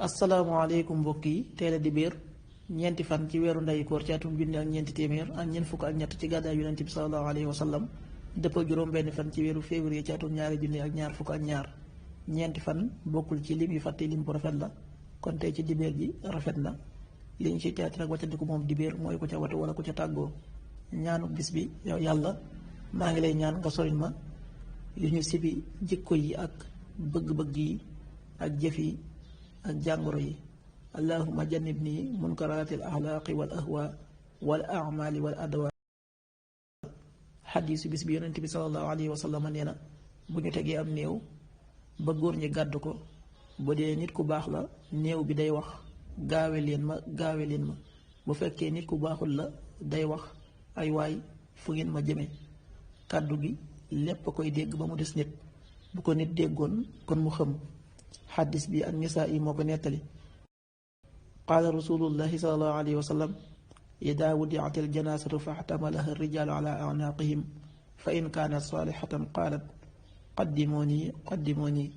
asalaamaaleykum mbokk yi tey la dibéer ñeenti fan ci weeru ndeyu koor ci atum junni ak ñeenti téeméer ak ñeent fukk ak ñett ci gàddaay yonent bi sallallahu alayhi wa sallam dëppoo juróom benn fan ci weeru février ci atum ñaari junni ak ñaar fukk ak ñaar ñeenti fan bokkul ci lim yu fàtte lim bu rafet la kon tey ci dibéer ji rafet na li ñu ci teet rek waccandiku moom dibéer mooy ku ca watu wala ku ca tàggoo ñaanu bis bi yow yàlla maa ngi lay ñaan nga soril ma yu ñu sibi jikko yi ak bëgg-bëgg yi ak jëf yi ak jàngoro yi allahuma jannib nii munkaraatil axlaaqi wal ahwa wal amali wal adwa xadiisu bis bi yonent bi salallahu alayhi wa sallam nee na bu ñu tegee am néew ba góor ñi gàdd ko bu dee nit ku baax la néew bi day wax gaawe leen ma bu fekkee nit ku baaxul la day wax ay waay fu ngeen ma jëme kàddu gi lépp a koy dégg ba mu des nit bu ko nit déggoon kon mu xam xaddis bi ak nisaa yi moo ko nettali qaala rasulullahi salallahu alayhi wa sallam idaa wudiat aljanasatu fa xtamalaha rijaalu ala anaaqihim fa in kaanat saalixatan qaalat qaddimuuni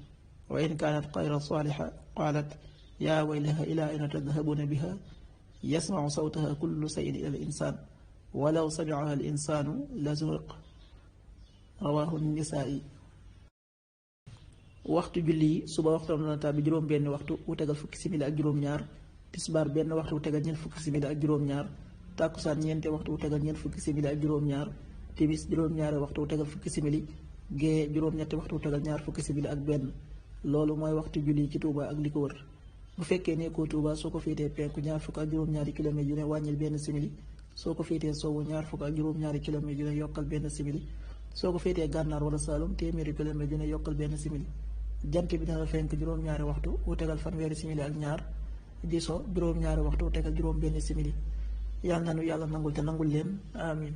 wa in kaanat gayra saalixa qaalat yaa waylaha ilaa ayna tadhabuuna biha yasmacu sawtaha kullu sayin ila al insaan walaw samicaha al insaanu la zuriq rawaahu nisaa'i waxtu julli yi suba waxtu am na bi juróom benn waxtu wu tegal fukki simili ak juróom-ñaar tisbaar benn waxtu wu tegal ñeent fukki simili ak juróom-ñaar tàkkusaan ñeente waxtu wu tegal ñeent fukki simili ak juróom-ñaar timis juróom-ñaari waxtu wu tegal fukki simili gée juróom-ñetti waxtu wu tegal ñaar fukki simili ak benn loolu mooy waxtu julli ci Touba ak li ko wër bu fekkee nekkoo Touba soo ko féetee penku ñaar fukk ak juróom-ñaari kilomètres yu ne wàññil benn simili soo ko féetee sowwu ñaar fukk ak juróom-ñaari kilomètres yu ne yokkal benn simili soo ko féetee gànnaar wala Saalum téeméeri kilomètres yu ne yokkal benn simili jant bi dana fenk juróom-ñaari waxtu wu tegal fanweeri simili ak ñaar di so juróom-ñaari waxtu wu tegal juróom benn simili yàlla nanu yàlla nangul te nangul leen amin